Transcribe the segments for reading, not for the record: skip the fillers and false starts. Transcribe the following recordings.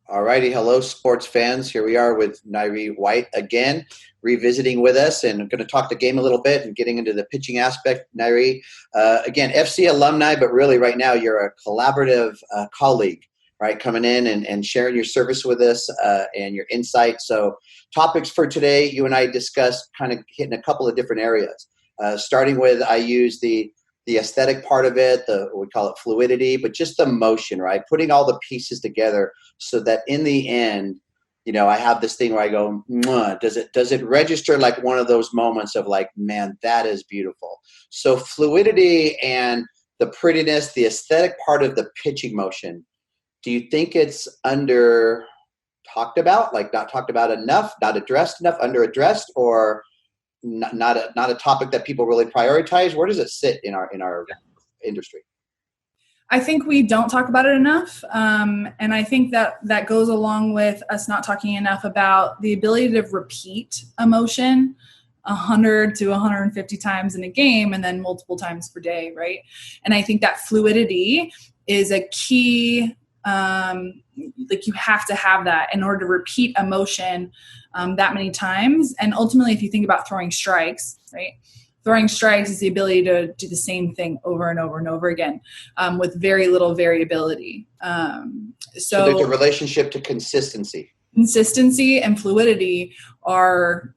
All righty. Hello, sports fans. Here we are with Nyree White again, revisiting with us, and I'm going to talk the game a little bit and getting into the pitching aspect. Nyree, again, FC alumni, but really right now you're a collaborative colleague, right? Coming in and sharing your service with us and your insight. So topics for today, you and I discussed kind of hitting a couple of different areas. Starting with, I use the aesthetic part of it, we call it fluidity, but just the motion, right? Putting all the pieces together so that in the end, I have this thing where I go, "Mwah." Does it register like one of those moments of like, man, that is beautiful. So fluidity and the prettiness, the aesthetic part of the pitching motion, do you think it's under talked about, like not talked about enough, not addressed enough, under addressed, or not a topic that people really prioritize? Where does it sit in our industry? I think we don't talk about it enough. And I think that goes along with us not talking enough about the ability to repeat emotion 100 to 150 times in a game and then multiple times per day, right? And I think that fluidity is a key, you have to have that in order to repeat emotion that many times. And ultimately, if you think about throwing strikes, right? Throwing strikes is the ability to do the same thing over and over and over again with very little variability. So there's a relationship to consistency. Consistency and fluidity are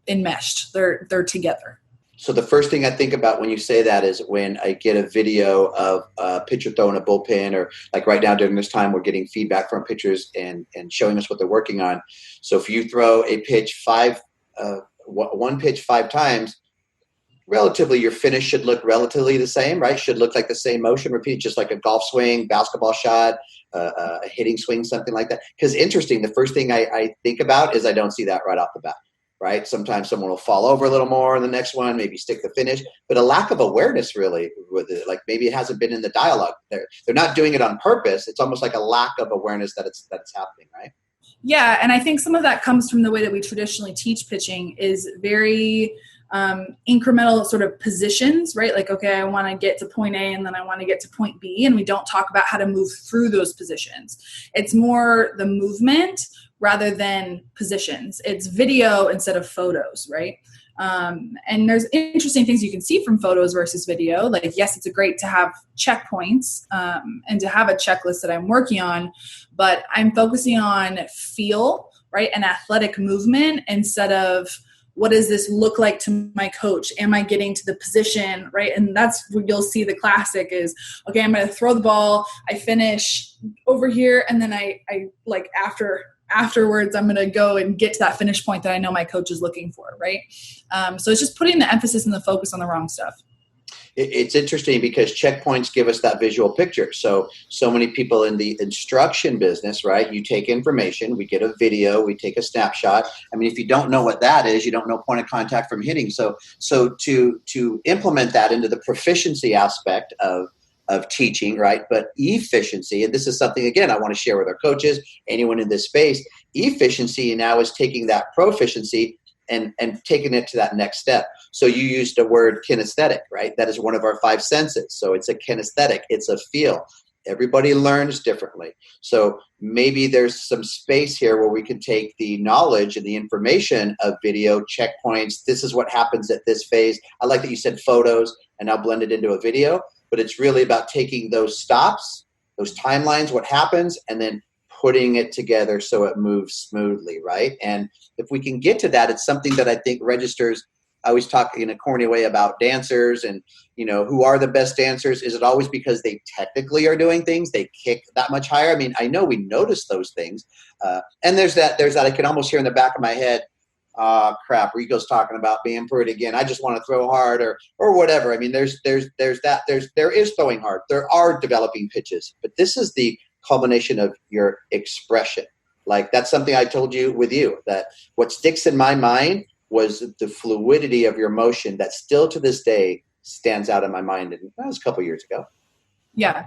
enmeshed. They're together. So the first thing I think about when you say that is when I get a video of a pitcher throwing a bullpen, or like right now during this time, we're getting feedback from pitchers and showing us what they're working on. So if you throw a pitch one pitch 5 times, relatively your finish should look relatively the same, right? Should look like the same motion, repeat, just like a golf swing, basketball shot, a hitting swing, something like that. Because interesting, the first thing I think about is I don't see that right off the bat. Right? Sometimes someone will fall over a little more in the next one, maybe stick the finish, but a lack of awareness really with it. Like maybe it hasn't been in the dialogue. They're not doing it on purpose. It's almost like a lack of awareness that it's happening, right? Yeah, and I think some of that comes from the way that we traditionally teach pitching is very incremental sort of positions, right? Like, okay, I want to get to point A and then I want to get to point B, and we don't talk about how to move through those positions. It's more the movement rather than positions. It's video instead of photos, right? And there's interesting things you can see from photos versus video. Like, yes, it's great to have checkpoints and to have a checklist that I'm working on, but I'm focusing on feel, right, and athletic movement instead of what does this look like to my coach? Am I getting to the position, right? And that's where you'll see the classic is, okay, I'm going to throw the ball, I finish over here, and then I like afterwards, I'm going to go and get to that finish point that I know my coach is looking for, right? So it's just putting the emphasis and the focus on the wrong stuff. It's interesting because checkpoints give us that visual picture. So many people in the instruction business, right? You take information, we get a video, we take a snapshot. I mean, if you don't know what that is, you don't know point of contact from hitting. So to implement that into the proficiency aspect of teaching, right? But efficiency, and this is something, again, I want to share with our coaches, anyone in this space, efficiency now is taking that proficiency and taking it to that next step. So you used the word kinesthetic, right? That is one of our 5 senses. So it's a kinesthetic, it's a feel. Everybody learns differently. So maybe there's some space here where we can take the knowledge and the information of video checkpoints. This is what happens at this phase. I like that you said photos and now blend it into a video, but it's really about taking those stops, those timelines, what happens, and then putting it together so it moves smoothly, right? And if we can get to that, it's something that I think registers. I always talk in a corny way about dancers and, who are the best dancers? Is it always because they technically are doing things? They kick that much higher? I mean, I know we notice those things. And there's that I can almost hear in the back of my head, crap, Rico's talking about being pretty again. I just want to throw hard or whatever. I mean, there is throwing hard. There are developing pitches, but this is the culmination of your expression. Like that's something I told you with you, that what sticks in my mind was the fluidity of your motion that still to this day stands out in my mind. And that was a couple years ago. Yeah.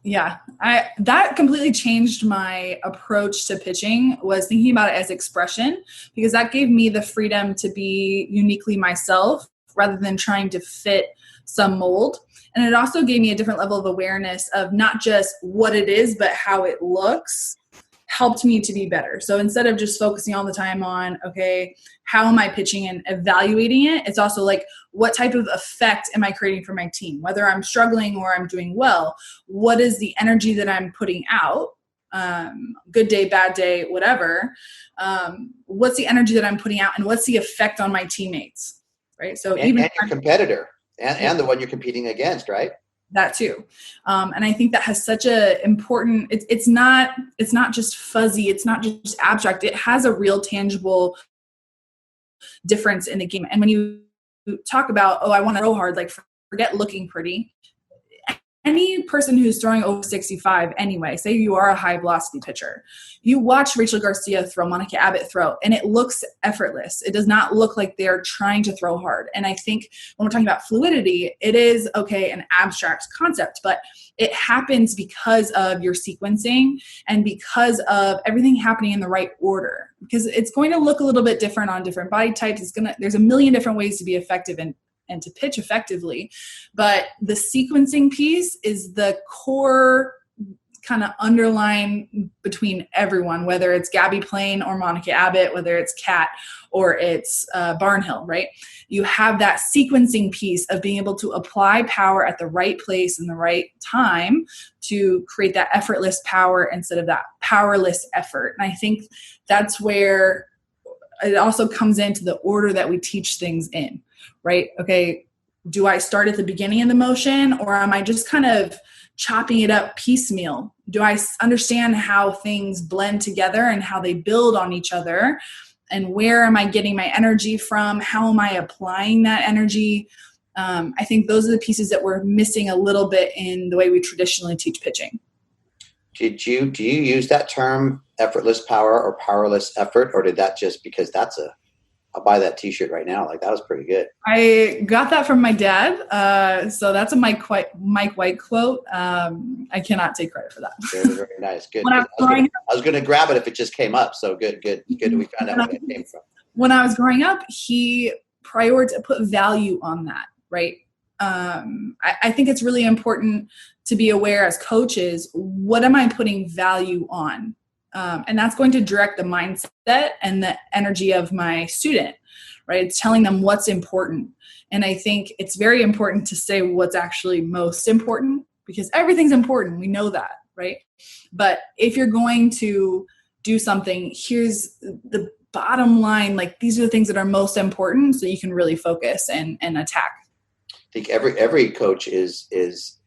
That completely changed my approach to pitching, was thinking about it as expression, because that gave me the freedom to be uniquely myself rather than trying to fit some mold. And it also gave me a different level of awareness of not just what it is, but how it looks helped me to be better. So instead of just focusing all the time on, okay, how am I pitching and evaluating it, it's also like, what type of effect am I creating for my team? Whether I'm struggling or I'm doing well, what is the energy that I'm putting out? Good day, bad day, whatever. What's the energy that I'm putting out, and what's the effect on my teammates, right? So and your competitor and the one you're competing against, right? That too. And I think that has such a important, it's not just fuzzy. It's not just abstract. It has a real tangible difference in the game. And when you talk about, oh, I want to throw hard, like forget looking pretty. Any person who's throwing over 65 anyway, say you are a high velocity pitcher, you watch Rachel Garcia throw, Monica Abbott throw, and it looks effortless. It does not look like they're trying to throw hard. And I think when we're talking about fluidity, it is, okay, an abstract concept, but it happens because of your sequencing and because of everything happening in the right order, because it's going to look a little bit different on different body types. There's a million different ways to be effective and to pitch effectively. But the sequencing piece is the core kind of underline between everyone, whether it's Gabby Plain or Monica Abbott, whether it's Kat or it's Barnhill, right? You have that sequencing piece of being able to apply power at the right place and the right time to create that effortless power instead of that powerless effort. And I think that's where it also comes into the order that we teach things in, right? Okay, do I start at the beginning of the motion, or am I just kind of chopping it up piecemeal? Do I understand how things blend together and how they build on each other? And where am I getting my energy from? How am I applying that energy? I think those are the pieces that we're missing a little bit in the way we traditionally teach pitching. Do you use that term effortless power or powerless effort, or did that just because I'll buy that t-shirt right now. Like, that was pretty good. I got that from my dad. So that's a Mike White quote. I cannot take credit for that. Very, very nice. Good. I was going to grab it if it just came up. So good. We found out where it came from. When I was growing up, he put value on that, right? I think it's really important to be aware as coaches, what am I putting value on? And that's going to direct the mindset and the energy of my student, right? It's telling them what's important. And I think it's very important to say what's actually most important, because everything's important. We know that, right? But if you're going to do something, here's the bottom line, like these are the things that are most important so you can really focus and attack. I think every coach is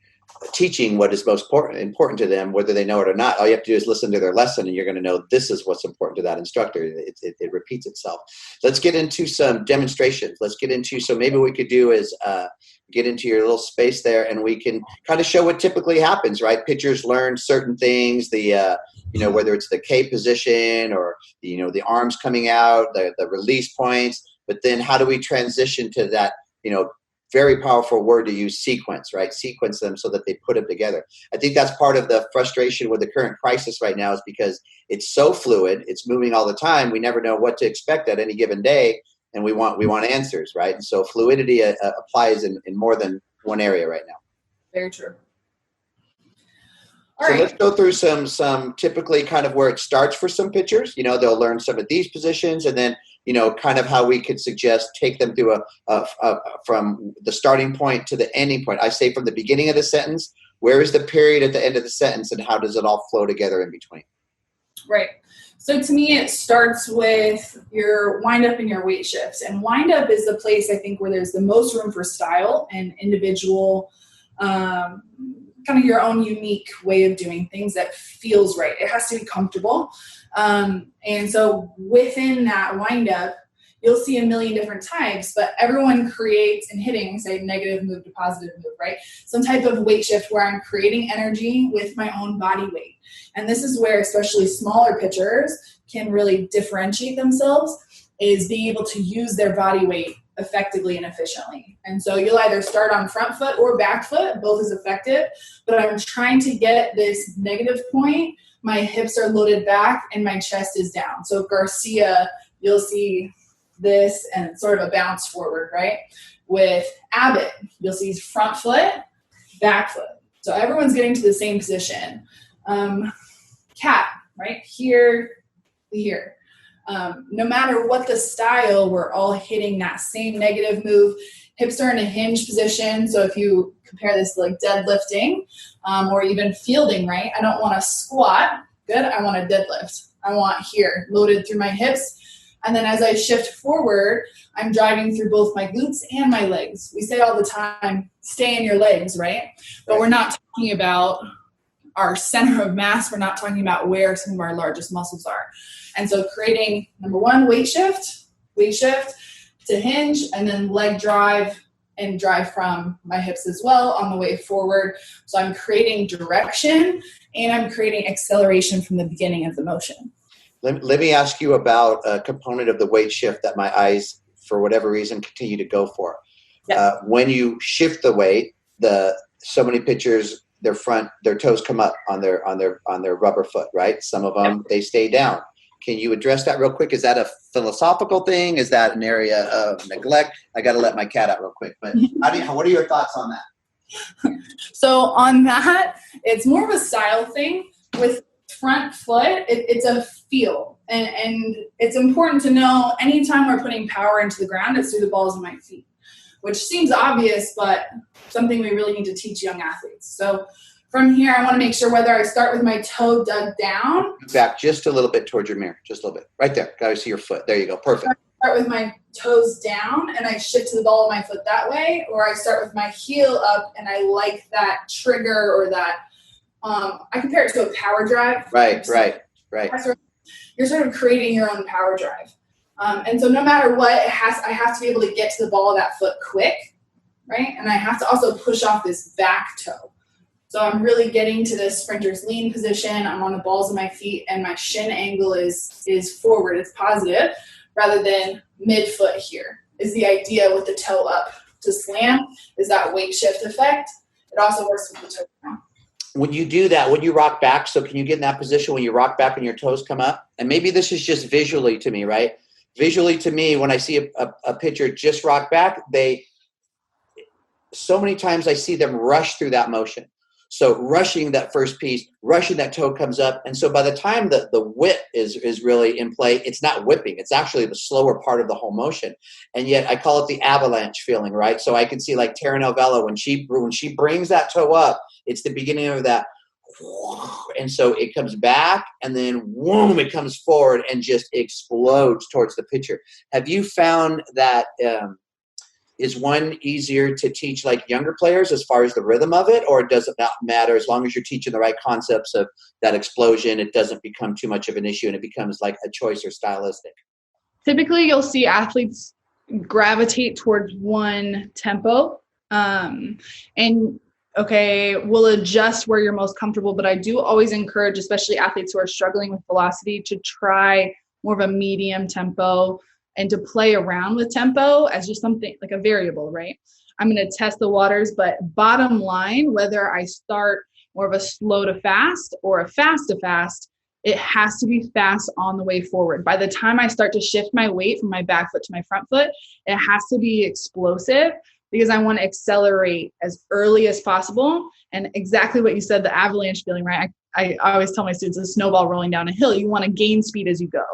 teaching what is most important to them, whether they know it or not. All you have to do is listen to their lesson, and you're going to know this is what's important to that instructor. It repeats itself. Let's get into some demonstrations. So maybe what we could do is get into your little space there, and we can kind of show what typically happens, right? Pitchers learn certain things, whether it's the K position or, the arms coming out, the release points, but then how do we transition to that, very powerful word to use, sequence, right? Sequence them so that they put them together. I think that's part of the frustration with the current crisis right now, is because it's so fluid, it's moving all the time. We never know what to expect at any given day, and we want answers, right? And so fluidity applies in more than one area right now. Very true. So let's go through some typically kind of where it starts for some pitchers. They'll learn some of these positions, and then kind of how we could suggest take them through from the starting point to the ending point. I say from the beginning of the sentence, where is the period at the end of the sentence, and how does it all flow together in between? Right. So to me, it starts with your wind up and your weight shifts. And wind up is the place, I think, where there's the most room for style and individual, kind of your own unique way of doing things that feels right. It has to be comfortable. And so within that wind up, you'll see a million different types, but everyone creates in hitting, say negative move to positive move, right? Some type of weight shift where I'm creating energy with my own body weight. And this is where especially smaller pitchers can really differentiate themselves, is being able to use their body weight effectively and efficiently. And so you'll either start on front foot or back foot, both is effective, but I'm trying to get this negative point. My hips are loaded back and my chest is down. So Garcia, you'll see this and sort of a bounce forward, right? With Abbott, you'll see front foot, back foot. So everyone's getting to the same position. Cat, right? Here, here. No matter what the style, we're all hitting that same negative move. Hips are in a hinge position. So if you compare this to like deadlifting or even fielding, right? I don't want to squat. Good. I want to deadlift. I want here loaded through my hips. And then as I shift forward, I'm driving through both my glutes and my legs. We say all the time, stay in your legs, right? But we're not talking about our center of mass. We're not talking about where some of our largest muscles are. And so creating, number one, weight shift to hinge, and then leg drive and drive from my hips as well on the way forward. So I'm creating direction and I'm creating acceleration from the beginning of the motion. Let me ask you about a component of the weight shift that my eyes, for whatever reason, continue to go for. Yes. When you shift the weight, so many pitchers, their toes come up on their rubber foot, right? Some of them, they stay down. Can you address that real quick? Is that a philosophical thing? Is that an area of neglect? I got to let my cat out real quick. But what are your thoughts on that? So on that, it's more of a style thing. With front foot, it's a feel. And it's important to know anytime we're putting power into the ground, it's through the balls of my feet, which seems obvious, but something we really need to teach young athletes. So from here, I want to make sure whether I start with my toe dug down. Back just a little bit towards your mirror, just a little bit. Right there. Got to see your foot. There you go. Perfect. I start with my toes down and I shift to the ball of my foot that way, or I start with my heel up and I like that trigger or that, I compare it to a power drive. Right. You're sort of creating your own power drive. And so no matter what, I have to be able to get to the ball of that foot quick, right? And I have to also push off this back toe. So I'm really getting to this sprinter's lean position. I'm on the balls of my feet and my shin angle is forward. It's positive rather than mid-foot here is the idea with the toe up to slam is that weight shift effect. It also works with the toe down. When you do that, when you rock back, so can you get in that position when you rock back and your toes come up? And maybe this is just visually to me, right? Visually to me, when I see a pitcher just rock back, so many times I see them rush through that motion. So rushing that first piece, rushing that toe comes up. And so by the time the whip is really in play, it's not whipping. It's actually the slower part of the whole motion. And yet I call it the avalanche feeling, right? So I can see like Tara Novella, when she brings that toe up, it's the beginning of that. And so it comes back and then whoom, it comes forward and just explodes towards the pitcher. Have you found that is one easier to teach like younger players as far as the rhythm of it, or does it not matter as long as you're teaching the right concepts of that explosion? It doesn't become too much of an issue and it becomes like a choice or stylistic. Typically, you'll see athletes gravitate towards one tempo, and we'll adjust where you're most comfortable. But I do always encourage, especially athletes who are struggling with velocity, to try more of a medium tempo and to play around with tempo as just something like a variable, right? I'm going to test the waters, but bottom line, whether I start more of a slow to fast or a fast to fast, it has to be fast on the way forward. By the time I start to shift my weight from my back foot to my front foot, it has to be explosive because I want to accelerate as early as possible. And exactly what you said, the avalanche feeling, right? I always tell my students, a snowball rolling down a hill. You want to gain speed as you go.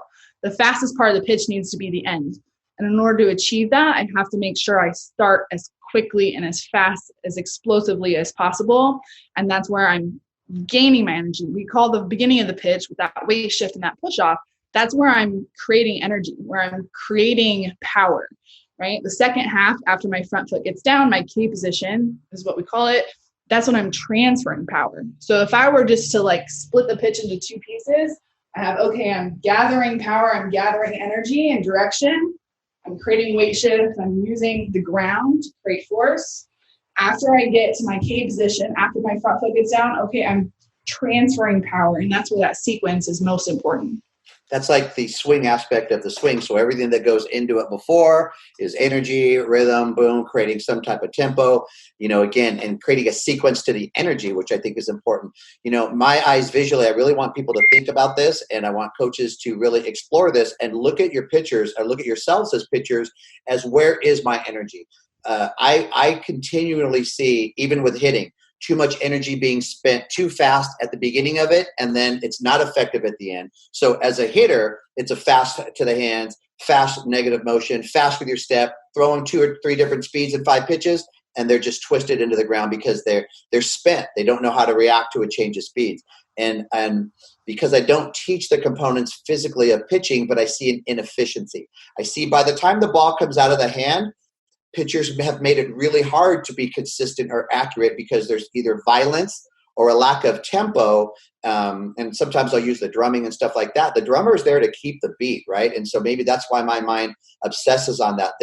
The fastest part of the pitch needs to be the end. And in order to achieve that, I have to make sure I start as quickly and as fast, as explosively as possible. And that's where I'm gaining my energy. We call the beginning of the pitch with that weight shift and that push off. That's where I'm creating energy, where I'm creating power, right? The second half, after my front foot gets down, my K position is what we call it. That's when I'm transferring power. So if I were just to like split the pitch into two pieces, I'm gathering power, I'm gathering energy and direction. I'm creating weight shift. I'm using the ground to create force. After I get to my K position, after my front foot gets down, I'm transferring power. And that's where that sequence is most important. That's like the swing aspect of the swing. So everything that goes into it before is energy, rhythm, boom, creating some type of tempo, again, and creating a sequence to the energy, which I think is important. My eyes visually, I really want people to think about this, and I want coaches to really explore this and look at your pitchers or look at yourselves as pitchers as where is my energy? I continually see, even with hitting, too much energy being spent too fast at the beginning of it, and then it's not effective at the end. So as a hitter, it's a fast to the hands, fast negative motion, fast with your step, throw them 2 or 3 different speeds and 5 pitches, and they're just twisted into the ground because they're spent. They don't know how to react to a change of speeds. And because I don't teach the components physically of pitching, but I see an inefficiency. I see by the time the ball comes out of the hand, pitchers have made it really hard to be consistent or accurate because there's either violence or a lack of tempo. And sometimes I'll use the drumming and stuff like that. The drummer is there to keep the beat, right? And so maybe that's why my mind obsesses on that.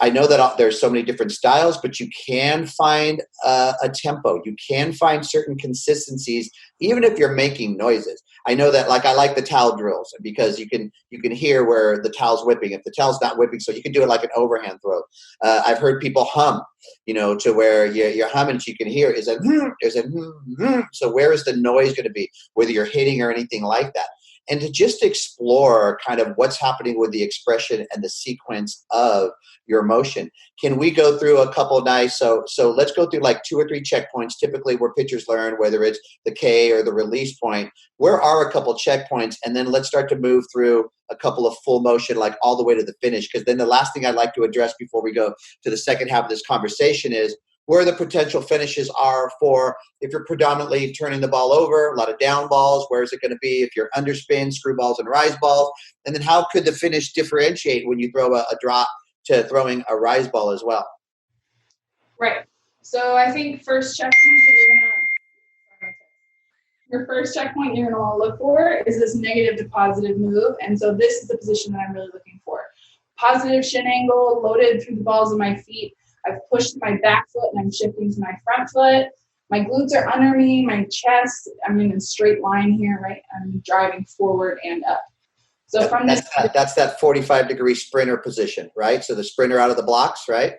I know that there's so many different styles, but you can find a tempo. You can find certain consistencies, even if you're making noises. I know that, like, I like the towel drills because you can hear where the towel's whipping. If the towel's not whipping, so you can do it like an overhand throw. I've heard people hum, to where you're humming, so you can hear is a there's a. So where is the noise going to be, whether you're hitting or anything like that? And to just explore kind of what's happening with the expression and the sequence of your motion. Can we go through a couple nice, so let's go through like 2 or 3 checkpoints, typically where pitchers learn, whether it's the K or the release point. Where are a couple checkpoints? And then let's start to move through a couple of full motion, like all the way to the finish. Because then the last thing I'd like to address before we go to the second half of this conversation is where the potential finishes are for if you're predominantly turning the ball over, a lot of down balls, where is it going to be if you're underspin, screw balls, and rise balls? And then how could the finish differentiate when you throw a drop to throwing a rise ball as well? Right. So I think first checkpoint your first checkpoint you're going to want to look for is this negative to positive move. And so this is the position that I'm really looking for. Positive shin angle, loaded through the balls of my feet. I've pushed my back foot and I'm shifting to my front foot. My glutes are under me, my chest, I'm in a straight line here, right? I'm driving forward and up. So from this, that's that 45-degree sprinter position, right? So the sprinter out of the blocks, right?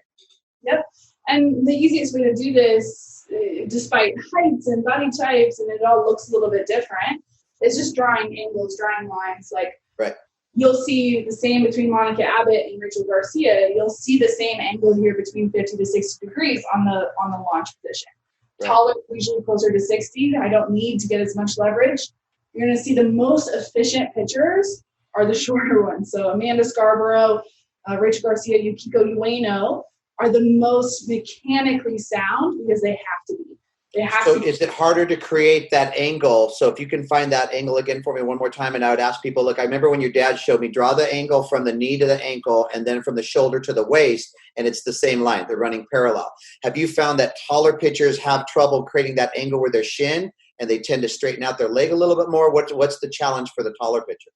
Yep. And the easiest way to do this, despite heights and body types, and it all looks a little bit different, is just drawing angles, drawing lines. Like, right. You'll see the same between Monica Abbott and Rachel Garcia. You'll see the same angle here between 50 to 60 degrees on the launch position. Right. Taller, usually closer to 60. I don't need to get as much leverage. You're going to see the most efficient pitchers are the shorter ones. So Amanda Scarborough, Rachel Garcia, Yukiko Ueno are the most mechanically sound because they have to be. So is it harder to create that angle? So if you can find that angle again for me one more time, and I would ask people, look, I remember when your dad showed me, draw the angle from the knee to the ankle and then from the shoulder to the waist, and it's the same line. They're running parallel. Have you found that taller pitchers have trouble creating that angle with their shin and they tend to straighten out their leg a little bit more? What's the challenge for the taller pitcher?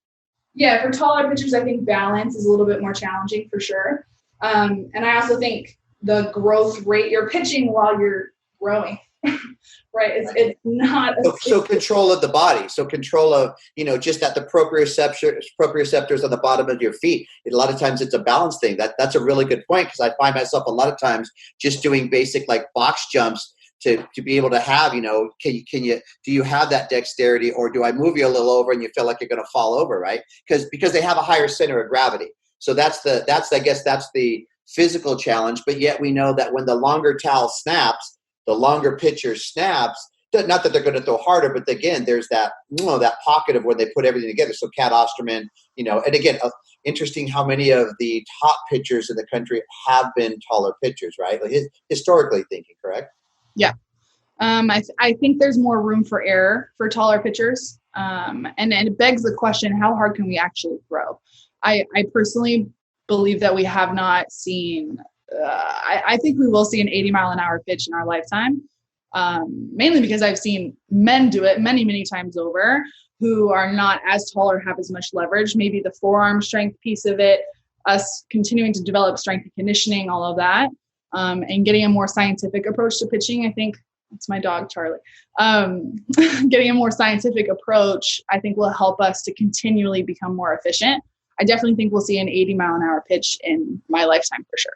Yeah, for taller pitchers, I think balance is a little bit more challenging for sure. And I also think the growth rate, you're pitching while you're growing. Right, it's not so control of the body, so control of just at the proprioceptors on the bottom of your feet. A lot of times it's a balance thing. That's a really good point, because I find myself a lot of times just doing basic like box jumps to be able to have do you have that dexterity, or do I move you a little over and you feel like you're going to fall over, right? Because they have a higher center of gravity. So that's the physical challenge. But yet we know that when the longer towel snaps, the longer pitcher snaps, not that they're going to throw harder, but again, there's that pocket of when they put everything together. So Cat Osterman, and again, interesting how many of the top pitchers in the country have been taller pitchers, right? Like historically thinking, correct? Yeah. I think there's more room for error for taller pitchers. And it begs the question, how hard can we actually throw? I personally believe that we have not seen I think we will see an 80-mile-an-hour pitch in our lifetime, mainly because I've seen men do it many, many times over who are not as tall or have as much leverage. Maybe the forearm strength piece of it, us continuing to develop strength and conditioning, all of that, and getting a more scientific approach to pitching. I think it's my dog, Charlie. Getting a more scientific approach, I think, will help us to continually become more efficient. I definitely think we'll see an 80-mile-an-hour pitch in my lifetime for sure.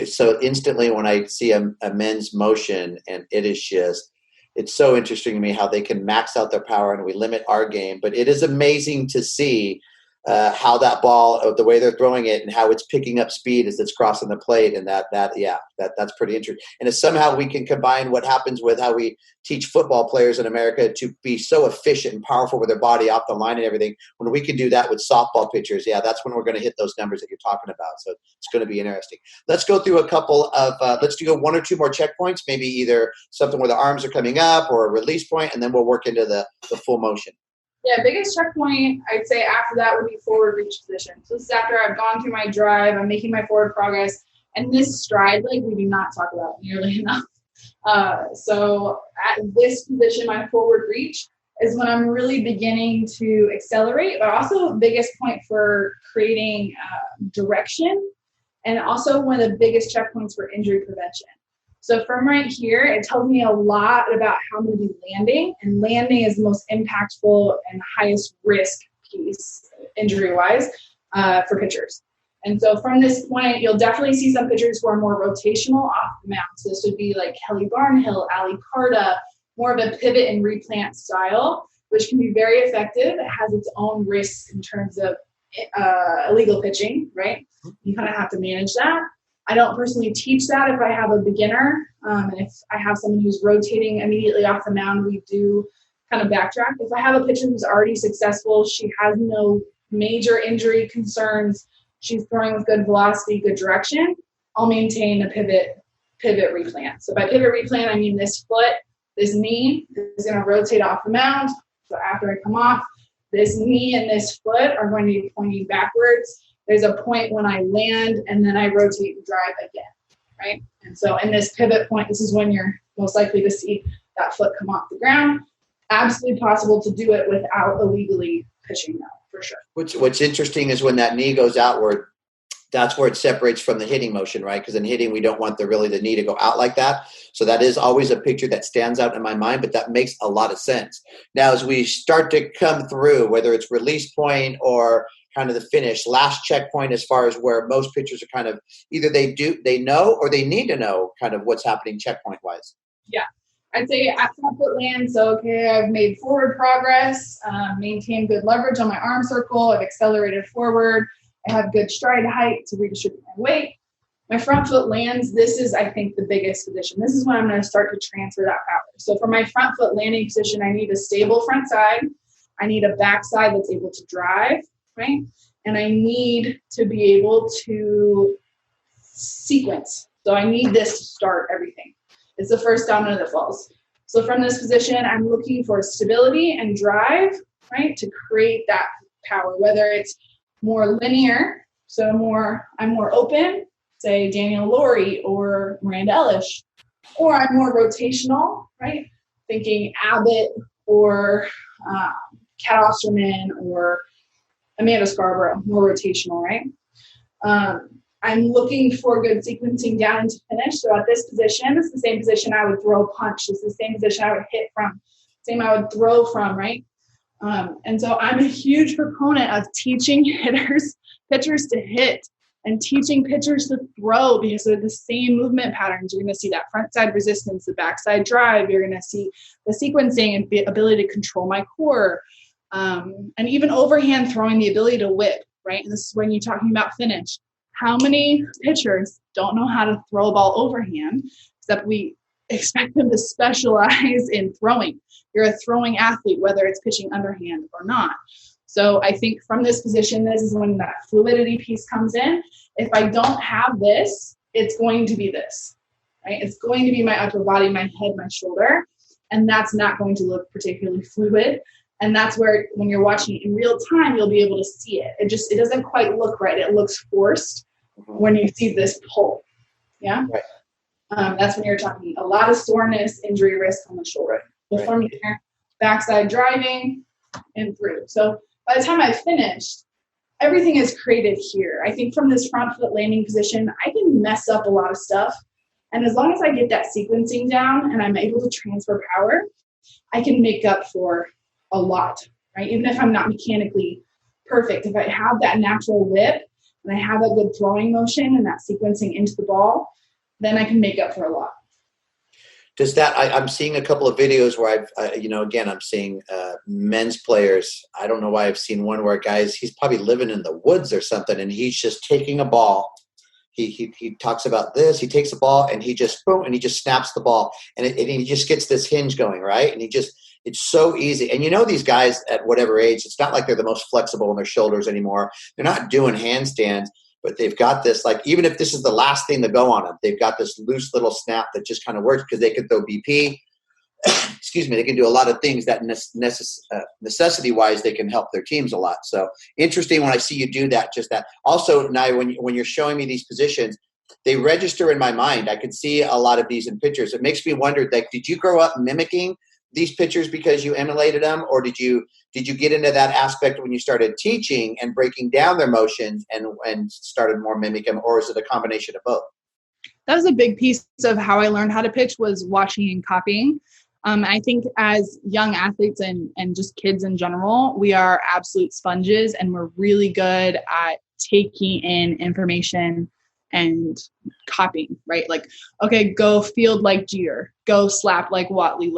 So instantly when I see a men's motion, and it's so interesting to me how they can max out their power, and we limit our game. But it is amazing to see how that ball, the way they're throwing it, and how it's picking up speed as it's crossing the plate, and that's pretty interesting. And if somehow we can combine what happens with how we teach football players in America to be so efficient and powerful with their body off the line and everything, when we can do that with softball pitchers, that's when we're going to hit those numbers that you're talking about. So it's going to be interesting. Let's go through a couple of let's do one or two more checkpoints, maybe either something where the arms are coming up or a release point, and then we'll work into the full motion. Yeah, biggest checkpoint, I'd say after that would be forward reach position. So this is after I've gone through my drive, I'm making my forward progress, and this stride leg we do not talk about nearly enough. So at this position, my forward reach is when I'm really beginning to accelerate, but also biggest point for creating direction, and also one of the biggest checkpoints for injury prevention. So from right here, it tells me a lot about how I'm going to be landing, and landing is the most impactful and highest risk piece, injury-wise, for pitchers. And so from this point, you'll definitely see some pitchers who are more rotational off the mound. So this would be like Kelly Barnhill, Ali Carta, more of a pivot and replant style, which can be very effective. It has its own risks in terms of illegal pitching, right? You kind of have to manage that. I don't personally teach that if I have a beginner. And if I have someone who's rotating immediately off the mound, we do kind of backtrack. If I have a pitcher who's already successful, she has no major injury concerns, she's throwing with good velocity, good direction, I'll maintain a pivot replant. So by pivot replant, I mean this foot, this knee is going to rotate off the mound. So after I come off, this knee and this foot are going to be pointing backwards. There's a point when I land, and then I rotate and drive again, right? And so in this pivot point, this is when you're most likely to see that foot come off the ground. Absolutely possible to do it without illegally pitching, though, for sure. What's interesting is when that knee goes outward, that's where it separates from the hitting motion, right? Because in hitting, we don't want the knee to go out like that. So that is always a picture that stands out in my mind, but that makes a lot of sense. Now, as we start to come through, whether it's release point or kind of the finish, last checkpoint as far as where most pitchers are kind of either they know or they need to know kind of what's happening checkpoint wise. Yeah. I'd say at front foot land, so okay, I've made forward progress, maintained good leverage on my arm circle, I've accelerated forward, I have good stride height to redistribute my weight. My front foot lands, this is, I think, the biggest position. This is when I'm going to start to transfer that power. So for my front foot landing position, I need a stable front side, I need a back side that's able to drive, right? And I need to be able to sequence. So I need this to start everything. It's the first domino that falls. So from this position, I'm looking for stability and drive, right, to create that power, whether it's more linear, so I'm more open, say Daniel Laurie or Miranda Ellish, or I'm more rotational, right, thinking Abbott or Kat Osterman or Amanda Scarborough, more rotational, right? I'm looking for good sequencing down into finish. So at this position, it's the same position I would throw a punch. It's the same position I would hit from, same I would throw from, right? And so I'm a huge proponent of teaching pitchers to hit and teaching pitchers to throw because they're the same movement patterns. You're going to see that front side resistance, the backside drive. You're going to see the sequencing and the ability to control my core. And even overhand throwing, the ability to whip, right? And this is when you're talking about finish. How many pitchers don't know how to throw a ball overhand, except we expect them to specialize in throwing. You're a throwing athlete, whether it's pitching underhand or not. So I think from this position, this is when that fluidity piece comes in. If I don't have this, it's going to be this, right? It's going to be my upper body, my head, my shoulder, and that's not going to look particularly fluid. And that's where, when you're watching it in real time, you'll be able to see it. It doesn't quite look right. It looks forced when you see this pull. Yeah. Right. That's when you're talking a lot of soreness, injury risk on the shoulder. So from here, backside driving and through. So by the time I finished, everything is created here. I think from this front foot landing position, I can mess up a lot of stuff. And as long as I get that sequencing down and I'm able to transfer power, I can make up for a lot, right? Even if I'm not mechanically perfect, if I have that natural whip and I have a good throwing motion and that sequencing into the ball, then I can make up for a lot. Does that, I'm seeing a couple of videos where again, I'm seeing men's players. I don't know why I've seen one where he's probably living in the woods or something, and he's just taking a ball. He talks about this. He takes a ball and he just boom, and he just snaps the ball, and he just gets this hinge going, right? And it's so easy. And these guys at whatever age, it's not like they're the most flexible in their shoulders anymore. They're not doing handstands, but they've got this, like, even if this is the last thing to go on them, they've got this loose little snap that just kind of works because they can throw BP. Excuse me, they can do a lot of things that necessity-wise they can help their teams a lot. So interesting when I see you do that, just that. Also, Nyree, when you're showing me these positions, they register in my mind. I can see a lot of these in pictures. It makes me wonder, like, did you grow up mimicking these pictures because you emulated them, or did you get into that aspect when you started teaching and breaking down their motions and started more mimicking them, or is it a combination of both? That was a big piece of how I learned how to pitch, was watching and copying. I think as young athletes and just kids in general, we are absolute sponges, and we're really good at taking in information and copying, right? Like, okay, go field like Jeter, go slap like Watley,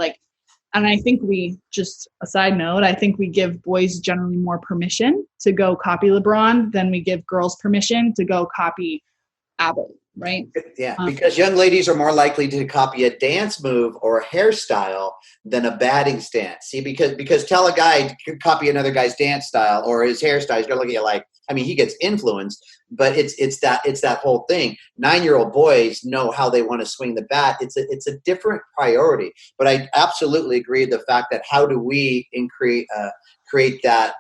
and I think a side note, I think we give boys generally more permission to go copy LeBron than we give girls permission to go copy Abbott, right? Yeah, because young ladies are more likely to copy a dance move or a hairstyle than a batting stance. See, because tell a guy to copy another guy's dance style or his hairstyle, he's gonna look at you like, I mean, he gets influenced, but it's that whole thing. 9-year-old boys know how they want to swing the bat. It's a different priority. But I absolutely agree with the fact that how do we create that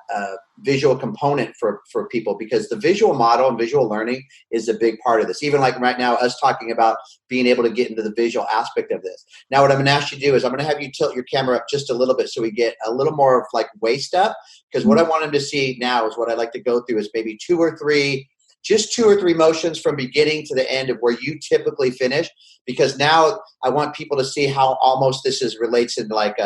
visual component for people, because the visual model and visual learning is a big part of this. Even like right now, us talking about being able to get into the visual aspect of this. Now, what I'm going to ask you to do is I'm going to have you tilt your camera up just a little bit so we get a little more of like waist up, because what I want them to see now is what I like to go through is maybe two or three motions from beginning to the end of where you typically finish, because now I want people to see how almost this relates in like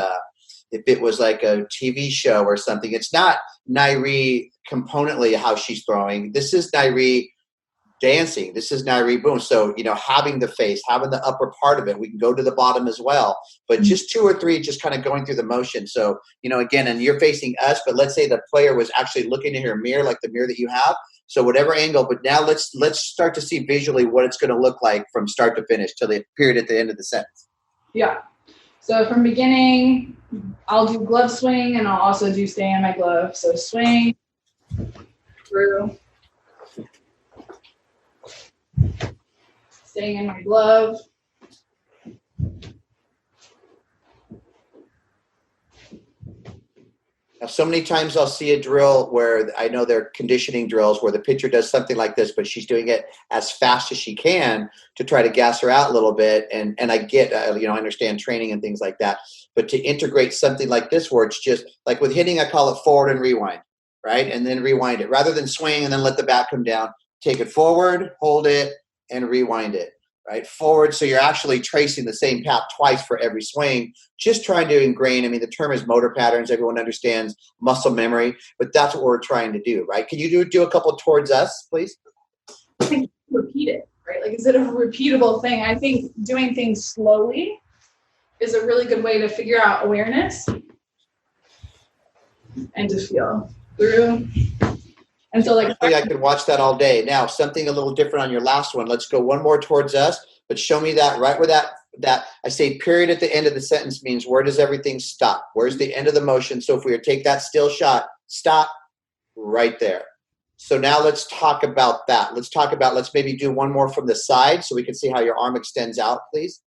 if it was like a TV show or something. It's not Nyree componently how she's throwing. This is Nyree dancing. This is Nyree boom. So, having the face, having the upper part of it, we can go to the bottom as well, but just two or three, just kind of going through the motion. So, again, and you're facing us, but let's say the player was actually looking in her mirror, like the mirror that you have. So whatever angle, but now let's start to see visually what it's going to look like from start to finish till the period at the end of the sentence. Yeah. So from beginning, I'll do glove swing, and I'll also do stay in my glove. So swing, through, staying in my glove. Now, so many times I'll see a drill where I know they're conditioning drills where the pitcher does something like this, but she's doing it as fast as she can to try to gas her out a little bit. And I get, I understand training and things like that, but to integrate something like this where it's just like with hitting, I call it forward and rewind, right? And then rewind it rather than swing and then let the bat come down. Take it forward, hold it, and rewind it. Right, forward, so you're actually tracing the same path twice for every swing, just trying to ingrain, the term is motor patterns, everyone understands muscle memory, but that's what we're trying to do, right? Can you do a couple towards us, please? I think repeat it, right? Like, is it a repeatable thing? I think doing things slowly is a really good way to figure out awareness and to feel through. And so I could watch that all day. Now, something a little different on your last one. Let's go one more towards us, but show me that right where that I say period at the end of the sentence means where does everything stop? Where's the end of the motion? So if we were to take that still shot, stop right there. So now let's talk about that. Let's maybe do one more from the side so we can see how your arm extends out, please.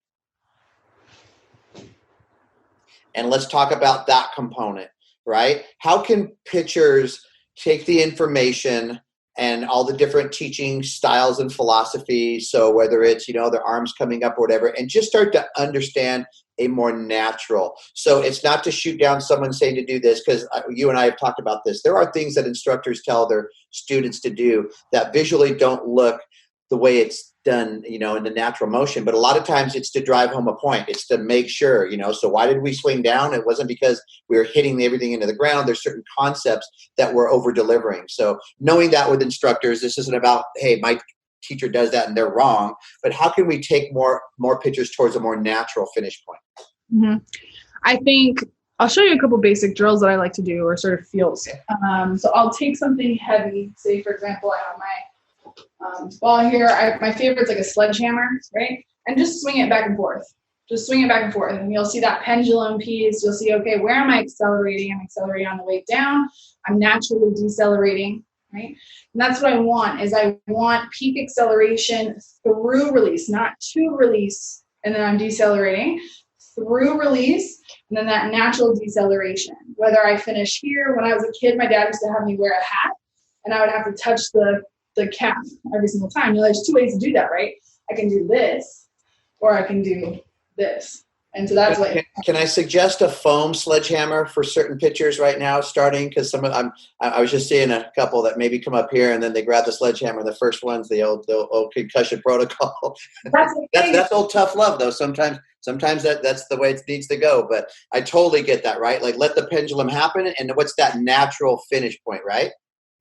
And let's talk about that component, right? How can pitchers take the information and all the different teaching styles and philosophies, so whether it's, their arms coming up or whatever, and just start to understand a more natural. So it's not to shoot down someone saying to do this, because you and I have talked about this. There are things that instructors tell their students to do that visually don't look the way it's done, in the natural motion. But a lot of times it's to drive home a point. It's to make sure, so why did we swing down? It wasn't because we were hitting everything into the ground. There's certain concepts that we're over delivering. So knowing that with instructors, this isn't about, hey, my teacher does that and they're wrong. But how can we take more pitchers towards a more natural finish point? Mm-hmm. I think I'll show you a couple basic drills that I like to do, or sort of feels. Okay. So I'll take something heavy. Say, for example, I have my ball here. My favorite's like a sledgehammer, right? And just swing it back and forth. Just swing it back and forth. And you'll see that pendulum piece. You'll see, okay, where am I accelerating? I'm accelerating on the way down. I'm naturally decelerating, right? And that's what I want, is I want peak acceleration through release, not to release, and then I'm decelerating, through release, and then that natural deceleration. Whether I finish here, when I was a kid, my dad used to have me wear a hat, and I would have to touch the cap every single time. You know, there's two ways to do that, right? I can do this, or I can do this. And so that's what. Can I suggest a foam sledgehammer for certain pitchers right now, starting? Because I was just seeing a couple that maybe come up here and then they grab the sledgehammer. The first one's the old concussion protocol. That's old tough love, though. Sometimes that's the way it needs to go. But I totally get that, right? Like, let the pendulum happen, and what's that natural finish point, right?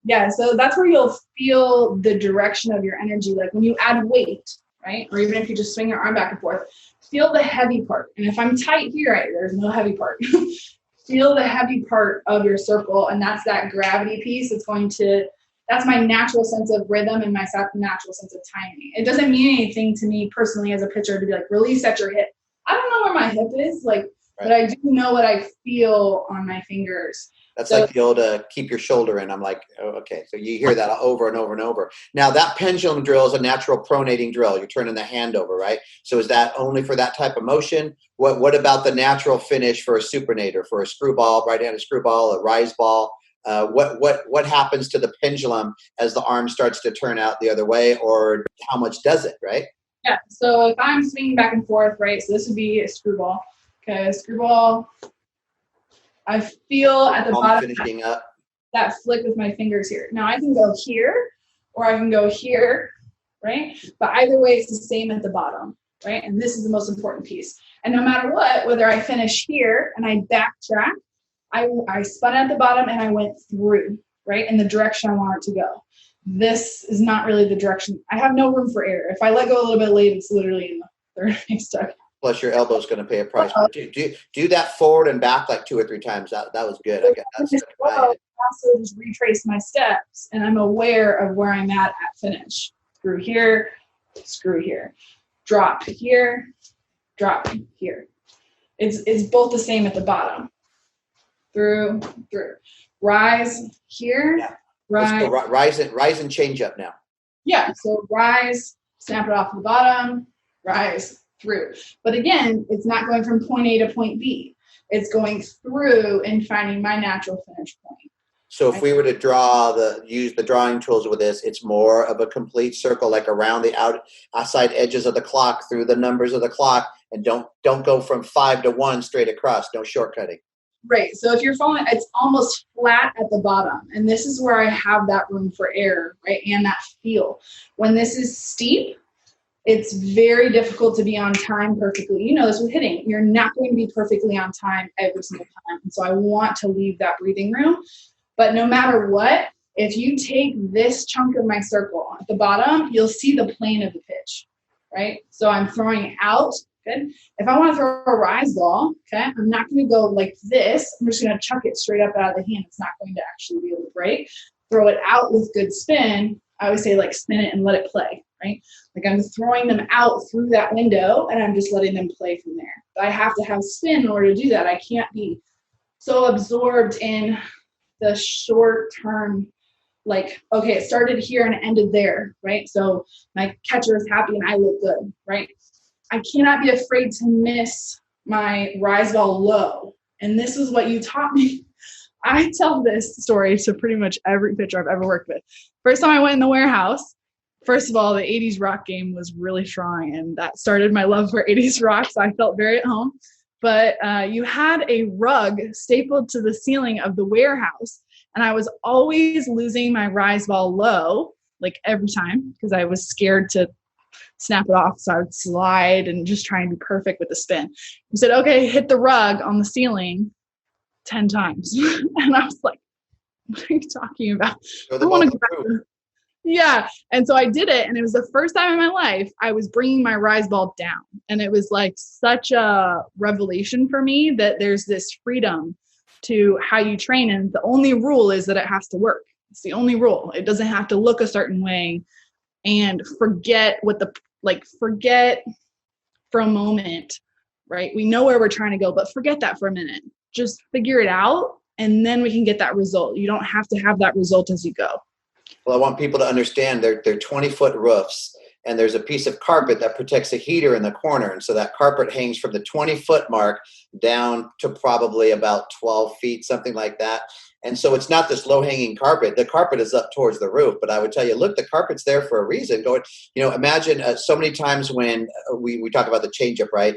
Yeah. So that's where you'll feel the direction of your energy. Like when you add weight, right? Or even if you just swing your arm back and forth, feel the heavy part. And if I'm tight here, there's no heavy part. Feel the heavy part of your circle. And that's that gravity piece. That's my natural sense of rhythm and my natural sense of timing. It doesn't mean anything to me personally as a pitcher to be like, release at your hip. I don't know where my hip is, right. But I do know what I feel on my fingers. That's like the old keep your shoulder in. I'm like, oh, okay. So you hear that over and over and over. Now that pendulum drill is a natural pronating drill. You're turning the hand over, right? So is that only for that type of motion? What about the natural finish for a supinator, for a screwball, right-handed screwball, a rise ball? What happens to the pendulum as the arm starts to turn out the other way, or how much does it, right? Yeah. So if I'm swinging back and forth, right? So this would be a screwball. Okay, screwball. I feel at the bottom finishing up that flick with my fingers here. Now I can go here or I can go here, right? But either way, it's the same at the bottom, right? And this is the most important piece. And no matter what, whether I finish here and I backtrack, I spun at the bottom and I went through, right? In the direction I want it to go. This is not really the direction. I have no room for error. If I let go a little bit late, it's literally in the third base stuck. Plus your elbow's going to pay a price. Do that forward and back like 2 or 3 times. That was good. I also just retrace my steps, and I'm aware of where I'm at finish. Screw here, drop here, drop here. It's both the same at the bottom. Through, rise here, yeah. rise. Rise and change up now. Yeah. So rise, snap it off the bottom, rise. Through. But again, it's not going from point A to point B. It's going through and finding my natural finish point. So if we were to use the drawing tools with this, it's more of a complete circle, like around the outside edges of the clock, through the numbers of the clock, and don't go from 5 to 1 straight across. No shortcutting. Right. So if you're following, it's almost flat at the bottom. And this is where I have that room for error, right? And that feel. When this is steep, it's very difficult to be on time perfectly. You know this with hitting. You're not going to be perfectly on time every single time. And so I want to leave that breathing room. But no matter what, if you take this chunk of my circle at the bottom, you'll see the plane of the pitch, right? So I'm throwing out. Good. If I want to throw a rise ball, okay, I'm not going to go like this. I'm just going to chuck it straight up out of the hand. It's not going to actually be able to break. Throw it out with good spin. I always say, like, spin it and let it play, right? Like, I'm throwing them out through that window and I'm just letting them play from there. But I have to have spin in order to do that. I can't be so absorbed in the short term, like, okay, it started here and it ended there, right? So my catcher is happy and I look good, right? I cannot be afraid to miss my rise ball low. And this is what you taught me. I tell this story to pretty much every pitcher I've ever worked with. First time I went in the warehouse, first of all, the 80s rock game was really strong, and that started my love for 80s rock, so I felt very at home. But you had a rug stapled to the ceiling of the warehouse, and I was always losing my rise ball low, like every time, because I was scared to snap it off, so I would slide and just try and be perfect with the spin. He said, okay, hit the rug on the ceiling 10 times. And I was like, what are you talking about? I want to grab Yeah. And so I did it. And it was the first time in my life I was bringing my rise ball down. And it was like such a revelation for me that there's this freedom to how you train. And the only rule is that it has to work. It's the only rule. It doesn't have to look a certain way. And forget for a moment, right? We know where we're trying to go, but forget that for a minute. Just figure it out. And then we can get that result. You don't have to have that result as you go. Well, I want people to understand they're 20-foot roofs, and there's a piece of carpet that protects a heater in the corner. And so that carpet hangs from the 20-foot mark down to probably about 12 feet, something like that. And so it's not this low-hanging carpet. The carpet is up towards the roof. But I would tell you, look, the carpet's there for a reason. Imagine so many times when we talk about the changeup, right?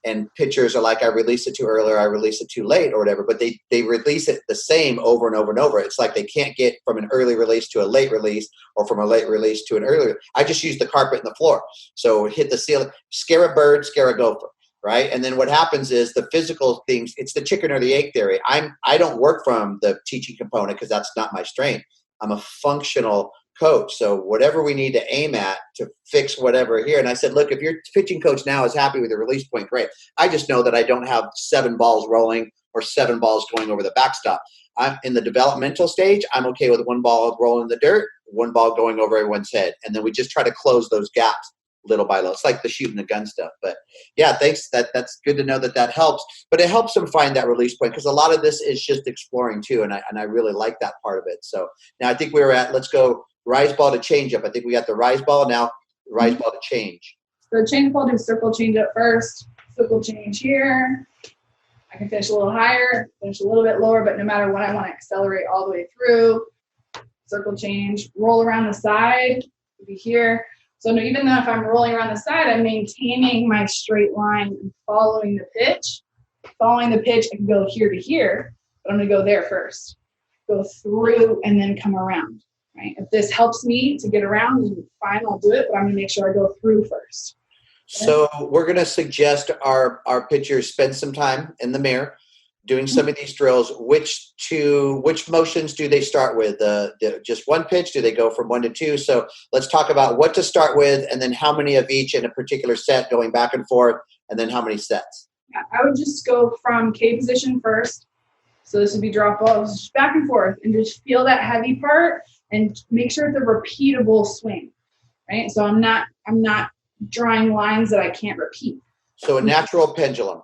And pitchers are like, I released it too early, or I released it too late, or whatever. But they release it the same over and over and over. It's like they can't get from an early release to a late release, or from a late release to an early. I just use the carpet and the floor. So hit the ceiling, scare a bird, scare a gopher, right? And then what happens is the physical things. It's the chicken or the egg theory. I don't work from the teaching component because that's not my strength. I'm a functional coach. So whatever we need to aim at to fix whatever here. And I said, look, if your pitching coach now is happy with the release point, great. I just know that I don't have 7 balls rolling or 7 balls going over the backstop. I'm in the developmental stage. I'm okay with 1 ball rolling in the dirt, 1 ball going over everyone's head. And then we just try to close those gaps little by little. It's like the shooting the gun stuff. But yeah, thanks. That's good to know that helps. But it helps them find that release point, because a lot of this is just exploring too. And I really like that part of it. So now I think let's go rise ball to change up. I think we got the rise ball now. Rise ball to change. So change ball, do circle change up first. Circle change here. I can finish a little higher, finish a little bit lower, but no matter what, I want to accelerate all the way through. Circle change, roll around the side, would be here. So even though if I'm rolling around the side, I'm maintaining my straight line and following the pitch. Following the pitch, I can go here to here, but I'm going to go there first. Go through and then come around. Right? If this helps me to get around, then fine, I'll do it, but I'm going to make sure I go through first. Okay? So we're going to suggest our pitchers spend some time in the mirror doing some of these drills. Which motions do they start with? Just one pitch? Do they go from 1 to 2? So let's talk about what to start with, and then how many of each in a particular set, going back and forth, and then how many sets. Yeah, I would just go from K position first. So this would be drop balls, just back and forth, and just feel that heavy part. And make sure it's a repeatable swing, right? So I'm not drawing lines that I can't repeat. So a natural pendulum.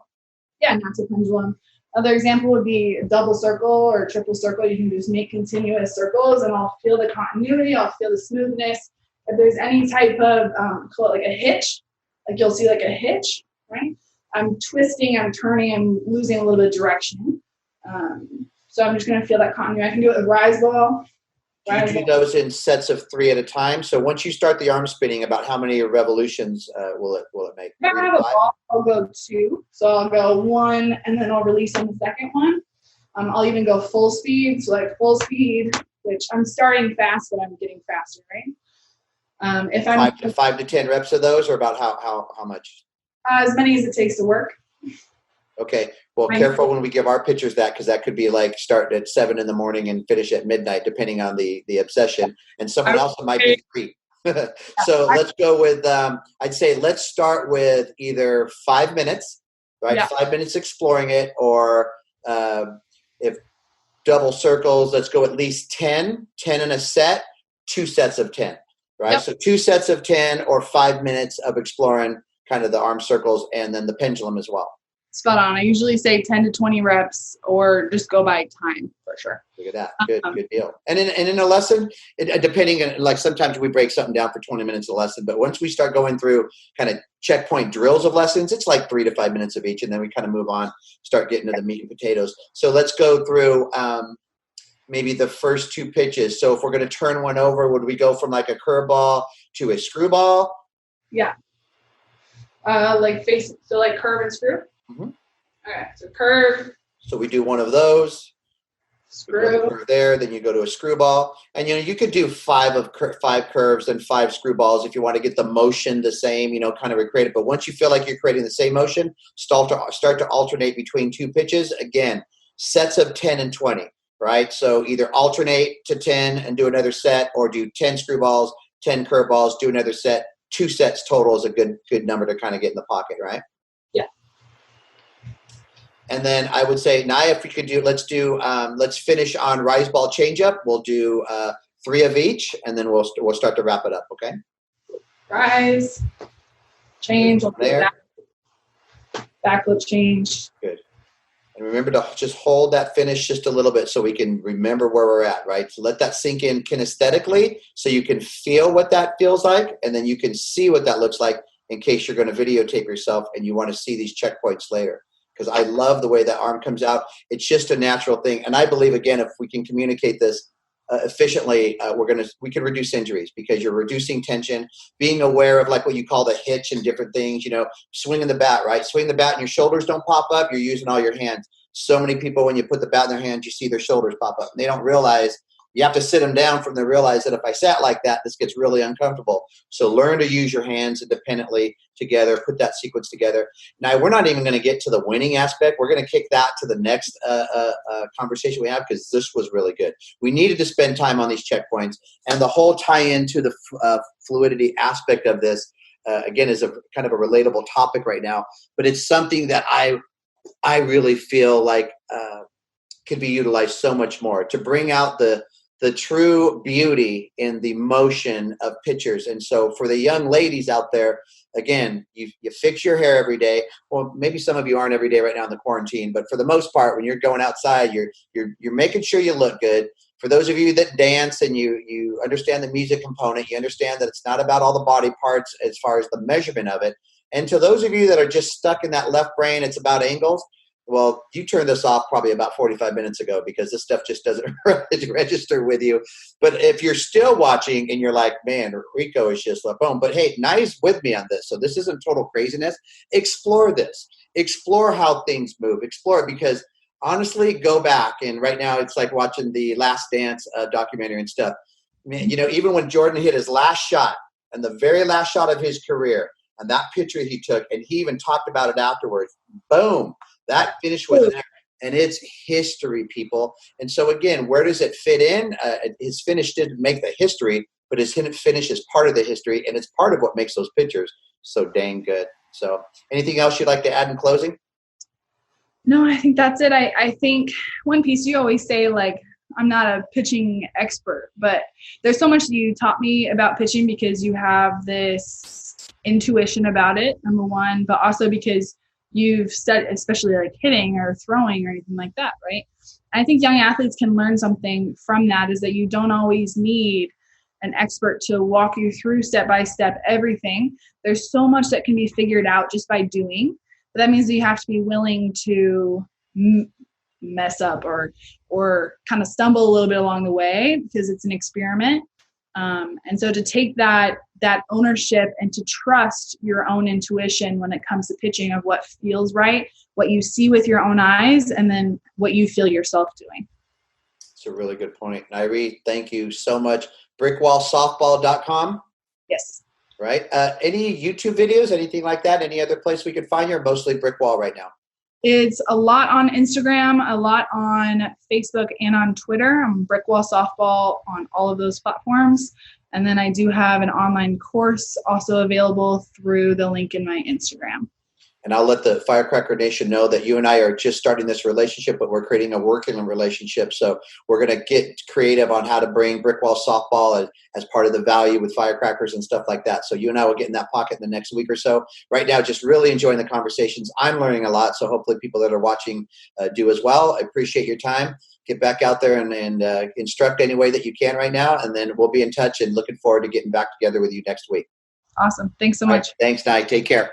Yeah, natural pendulum. Other example would be a double circle or triple circle. You can just make continuous circles, and I'll feel the continuity. I'll feel the smoothness. If there's any type of, call it like a hitch, like you'll see like a hitch, right? I'm twisting, I'm turning, I'm losing a little bit of direction. So I'm just going to feel that continuity. I can do it with rise ball. Do you do those in sets of 3 at a time? So once you start the arm spinning, about how many revolutions will it make? If I have a ball, I'll go 2. So I'll go 1, and then I'll release on the second one. I'll even go full speed. So like full speed, which I'm starting fast, but I'm getting faster, right? If I'm 5 to 10 reps of those, or about how much? As many as it takes to work. Okay. Well, careful when we give our pitchers that, because that could be like starting at 7 in the morning and finish at midnight, depending on the obsession. And someone else, it might be 3. So let's go with, I'd say let's start with either 5 minutes, right? Yeah. 5 minutes exploring it, or if double circles, let's go at least 10 in a set, 2 sets of 10, right? Yep. So 2 sets of 10 or 5 minutes of exploring kind of the arm circles, and then the pendulum as well. Spot on. I usually say 10 to 20 reps, or just go by time for sure. Look at that. Good deal. And in a lesson, depending on, like, sometimes we break something down for 20 minutes a lesson, but once we start going through kind of checkpoint drills of lessons, it's like 3 to 5 minutes of each, and then we kind of move on, start getting to the meat and potatoes. So let's go through maybe the first 2 pitches. So if we're going to turn one over, would we go from like a curveball to a screwball? Yeah. Like face, so like curve and screw. Mm-hmm. All right, so curve. So we do one of those. Screw. There, then you go to a screwball, and you could do 5 curves and 5 screwballs if you want to get the motion the same, kind of recreate it. But once you feel like you're creating the same motion, start to alternate between 2 pitches. Again, sets of 10 and 20. right? So either alternate to 10 and do another set, or do 10 screw balls, 10 curve balls, do another set. 2 sets total is a good number to kind of get in the pocket, right? Yeah. And then I would say, Nia, if we could let's finish on rise ball changeup. We'll do 3 of each, and then we'll start to wrap it up. Okay. Rise, change, there. Backflip change. Good. And remember to just hold that finish just a little bit so we can remember where we're at, right? So let that sink in kinesthetically so you can feel what that feels like, and then you can see what that looks like in case you're going to videotape yourself and you want to see these checkpoints later. Because I love the way that arm comes out. It's just a natural thing. And I believe, again, if we can communicate this efficiently, we can reduce injuries because you're reducing tension, being aware of like what you call the hitch and different things, swinging the bat, right? Swing the bat and your shoulders don't pop up. You're using all your hands. So many people, when you put the bat in their hands, you see their shoulders pop up. And they don't realize you have to sit them down from them to realize that if I sat like that, this gets really uncomfortable. So learn to use your hands independently together, put that sequence together. Now, we're not even going to get to the winning aspect. We're going to kick that to the next conversation we have because this was really good. We needed to spend time on these checkpoints, and the whole tie-in to the fluidity aspect of this, again, is a kind of a relatable topic right now, but it's something that I really feel like could be utilized so much more to bring out the true beauty in the motion of pictures. And so for the young ladies out there, again, you fix your hair every day. Well, maybe some of you aren't every day right now in the quarantine, but for the most part, when you're going outside, you're making sure you look good. For those of you that dance and you understand the music component, you understand that it's not about all the body parts as far as the measurement of it. And to those of you that are just stuck in that left brain, it's about angles. Well, you turned this off probably about 45 minutes ago because this stuff just doesn't register with you. But if you're still watching and you're like, man, Rico is just left home. But hey, Nia's with me on this. So this isn't total craziness. Explore this. Explore how things move. Explore it because honestly, go back. And right now it's like watching the Last Dance documentary and stuff. Man, even when Jordan hit his last shot and the very last shot of his career and that picture he took, and he even talked about it afterwards, boom. That finish was there, and it's history, people. And so, again, where does it fit in? His finish didn't make the history, but his finish is part of the history, and it's part of what makes those pictures so dang good. So anything else you'd like to add in closing? No, I think that's it. I think one piece you always say, like, I'm not a pitching expert, but there's so much that you taught me about pitching because you have this intuition about it, number one, but also because you've studied, especially like hitting or throwing or anything like that, right? I think young athletes can learn something from that is that you don't always need an expert to walk you through step-by-step everything. There's so much that can be figured out just by doing, but that means that you have to be willing to mess up or kind of stumble a little bit along the way because it's an experiment. And so to take that ownership and to trust your own intuition when it comes to pitching of what feels right, what you see with your own eyes, and then what you feel yourself doing. It's a really good point. Nyree, thank you so much. Brickwallsoftball.com? Yes. Right. Any YouTube videos, anything like that? Any other place we could find you, or mostly Brickwall right now? It's a lot on Instagram, a lot on Facebook, and on Twitter. I'm Brickwall Softball on all of those platforms. And then I do have an online course also available through the link in my Instagram. And I'll let the Firecracker Nation know that you and I are just starting this relationship, but we're creating a working relationship. So we're going to get creative on how to bring Brickwall Softball as part of the value with Firecrackers and stuff like that. So you and I will get in that pocket in the next week or so. Right now, just really enjoying the conversations. I'm learning a lot. So hopefully people that are watching do as well. I appreciate your time. Get back out there and instruct any way that you can right now. And then we'll be in touch and looking forward to getting back together with you next week. Awesome. Thanks so much. All right. Thanks, Nye. Take care.